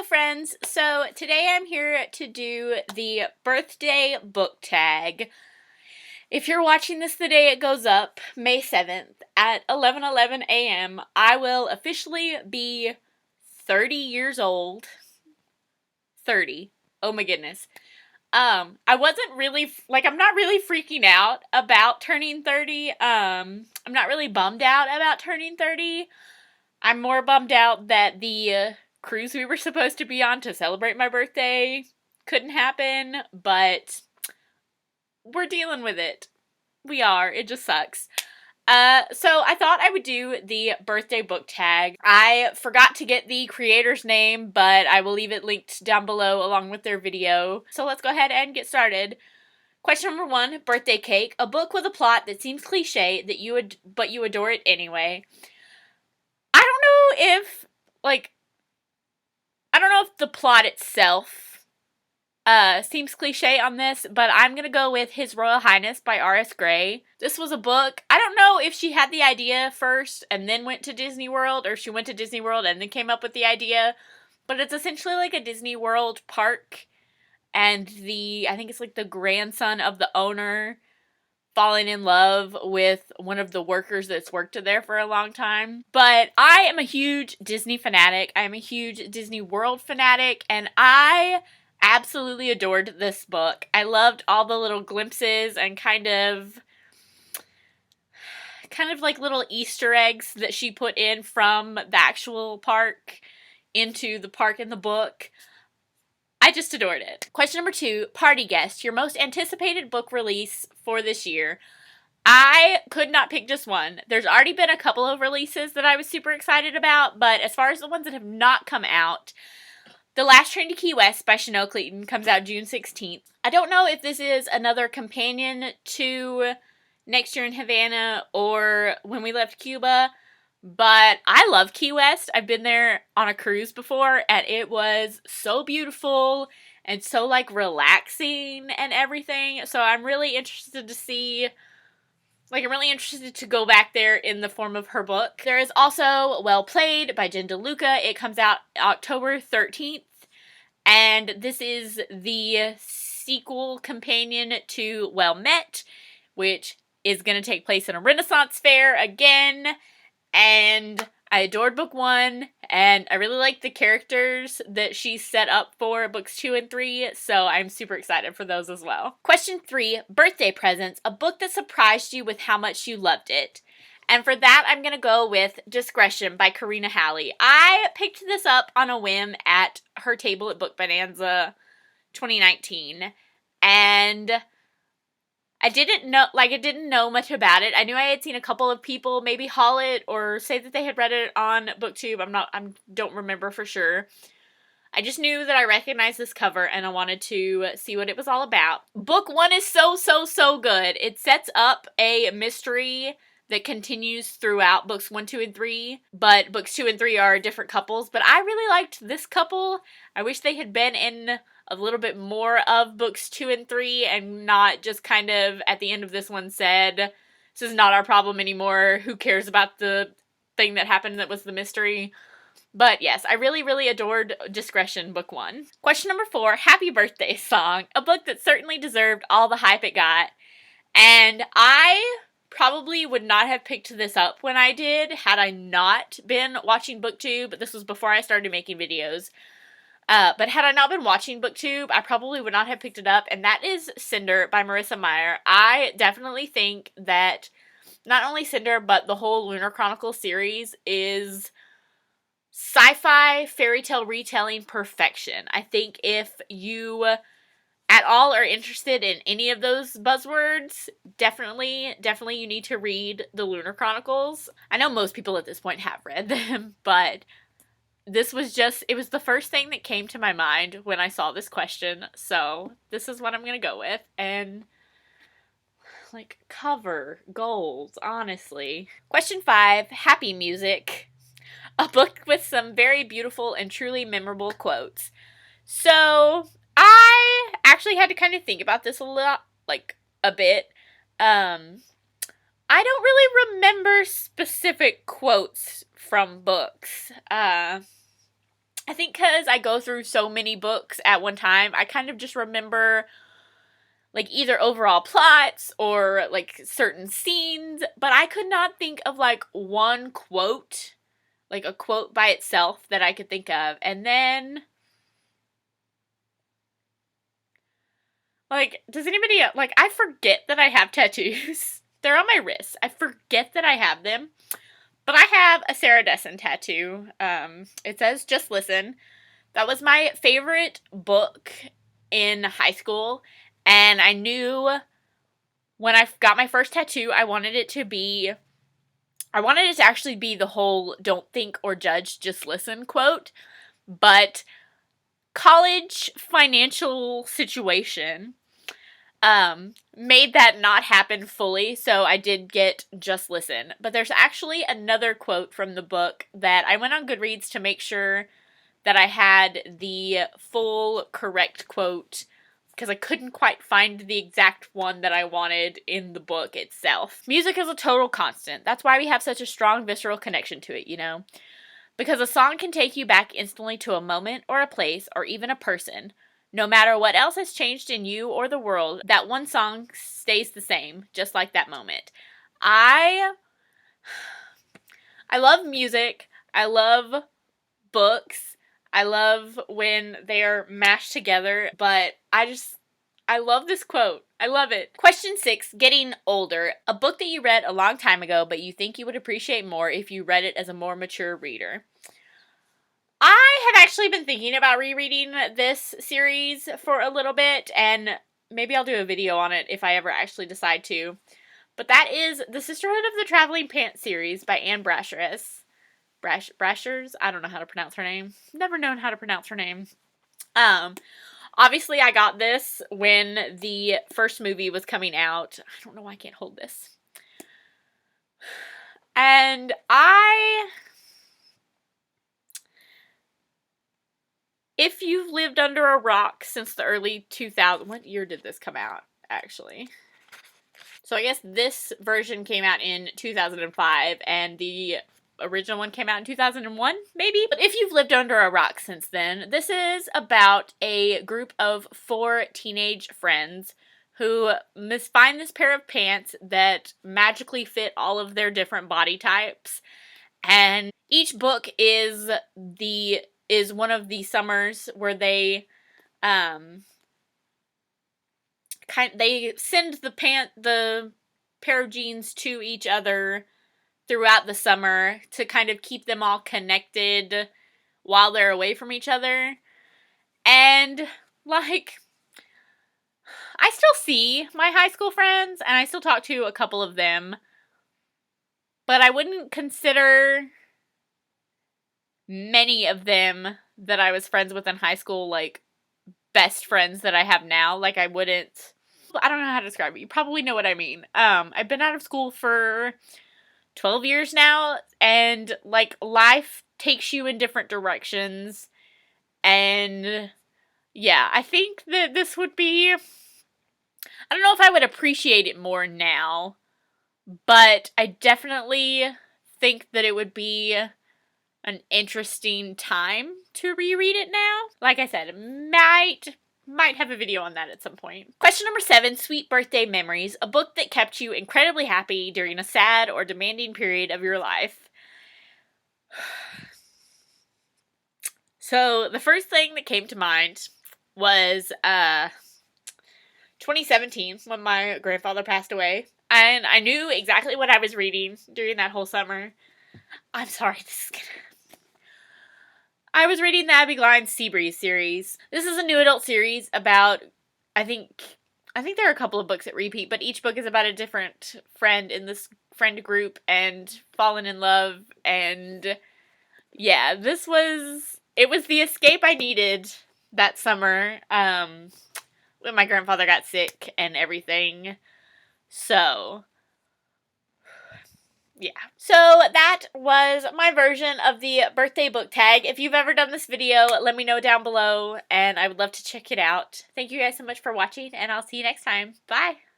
friends. So today I'm here to do the birthday book tag. If you're watching this the day it goes up, May 7th at 11:11 a.m., I will officially be 30 years old. 30. Oh my goodness. I wasn't really, I'm not really freaking out about turning 30. I'm not really bummed out about turning 30. I'm more bummed out that the cruise we were supposed to be on to celebrate my birthday couldn't happen, but we're dealing with it. We are. It just sucks. So I thought I would do the birthday book tag. I forgot to get the creator's name, but I will leave it linked down below along with their video. So let's go ahead and get started. Question number 1, birthday cake. A book with a plot that seems cliche but you adore it anyway. I don't know if the plot itself seems cliche on this, but I'm gonna go with His Royal Highness by R.S. Gray. This was a book. I don't know if she had the idea first and then went to Disney World, or she went to Disney World and then came up with the idea, but it's essentially like a Disney World park, and I think it's like the grandson of the owner falling in love with one of the workers that's worked there for a long time. But I am a huge Disney fanatic. I am a huge Disney World fanatic, and I absolutely adored this book. I loved all the little glimpses and kind of like little Easter eggs that she put in from the actual park into the park in the book. I just adored it. Question number 2, party guest, your most anticipated book release for this year. I could not pick just one. There's already been a couple of releases that I was super excited about, but as far as the ones that have not come out, The Last Train to Key West by Chanel Clayton comes out June 16th. I don't know if this is another companion to Next Year in Havana or When We Left Cuba, but I love Key West. I've been there on a cruise before, and it was so beautiful and so, relaxing and everything. So I'm really interested to see, I'm really interested to go back there in the form of her book. There is also Well Played by Jen DeLuca. It comes out October 13th, and this is the sequel companion to Well Met, which is going to take place in a Renaissance fair again. And I adored book 1, and I really like the characters that she set up for books 2 and 3, so I'm super excited for those as well. Question 3, birthday presents, a book that surprised you with how much you loved it. And for that, I'm going to go with Discretion by Karina Halley. I picked this up on a whim at her table at Book Bonanza 2019, and I didn't know much about it. I knew I had seen a couple of people maybe haul it or say that they had read it on BookTube. I don't remember for sure. I just knew that I recognized this cover and I wanted to see what it was all about. Book 1 is so good. It sets up a mystery that continues throughout books 1, 2, and 3, but books 2 and 3 are different couples. But I really liked this couple. I wish they had been in a little bit more of books 2 and 3 and not just kind of at the end of this one said, this is not our problem anymore. Who cares about the thing that happened that was the mystery? But yes, I really adored Discretion, book 1. Question number 4, Happy Birthday Song, a book that certainly deserved all the hype it got. And I probably would not have picked this up when I did had I not been watching BookTube. This was before I started making videos. But had I not been watching BookTube, I probably would not have picked it up, and that is Cinder by Marissa Meyer. I definitely think that not only Cinder, but the whole Lunar Chronicles series is sci-fi fairy tale retelling perfection. I think if you at all are interested in any of those buzzwords, definitely you need to read the Lunar Chronicles. I know most people at this point have read them, but it was the first thing that came to my mind when I saw this question, so this is what I'm gonna go with. And cover goals, honestly. Question 5, Happy Music, a book with some very beautiful and truly memorable quotes. So I actually had to kind of think about this a bit. I don't really remember specific quotes from books. I think because I go through so many books at one time, I kind of just remember like either overall plots or like certain scenes, but I could not think of like one quote, like a quote by itself that I could think of. And then like, does anybody, like, I forget that I have tattoos. They're on my wrists. I forget that I have them. But I have a Sarah Dessen tattoo. It says Just Listen. That was my favorite book in high school. And I knew when I got my first tattoo, I wanted it to actually be the whole don't think or judge, just listen quote. But college financial situation made that not happen fully, so I did get Just Listen. But there's actually another quote from the book that I went on Goodreads to make sure that I had the full correct quote, because I couldn't quite find the exact one that I wanted in the book itself. Music is a total constant. That's why we have such a strong visceral connection to it, you know? Because a song can take you back instantly to a moment or a place or even a person. No matter what else has changed in you or the world, that one song stays the same, just like that moment. I love music. I love books. I love when they're mashed together, but I love this quote. I love it. Question 6, getting older. A book that you read a long time ago, but you think you would appreciate more if you read it as a more mature reader. I have actually been thinking about rereading this series for a little bit, and maybe I'll do a video on it if I ever actually decide to. But that is The Sisterhood of the Traveling Pants series by Anne Brashares. Brashers? I don't know how to pronounce her name. Never known how to pronounce her name. Obviously I got this when the first movie was coming out. I don't know why I can't hold this. And if you've lived under a rock since the early 2000s, what year did this come out, actually? So I guess this version came out in 2005, and the original one came out in 2001, maybe? But if you've lived under a rock since then, this is about a group of 4 teenage friends who find this pair of pants that magically fit all of their different body types. And each book is one of the summers where they they send the pair of jeans to each other throughout the summer to kind of keep them all connected while they're away from each other. And like, I still see my high school friends and I still talk to a couple of them, but I wouldn't consider many of them that I was friends with in high school like best friends that I have now. Like, I don't know how to describe it. You probably know what I mean. I've been out of school for 12 years now, and like, life takes you in different directions, and yeah, I think that this would be, I don't know if I would appreciate it more now, but I definitely think that it would be an interesting time to reread it now. Like I said, might have a video on that at some point. Question number 7, Sweet Birthday Memories. A book that kept you incredibly happy during a sad or demanding period of your life. So the first thing that came to mind was 2017, when my grandfather passed away. And I knew exactly what I was reading during that whole summer. I'm sorry, I was reading the Abby Glines Seabreeze series. This is a new adult series about, I think there are a couple of books that repeat, but each book is about a different friend in this friend group and falling in love, and yeah, it was the escape I needed that summer, when my grandfather got sick and everything. So yeah. So that was my version of the birthday book tag. If you've ever done this video, let me know down below, and I would love to check it out. Thank you guys so much for watching, and I'll see you next time. Bye!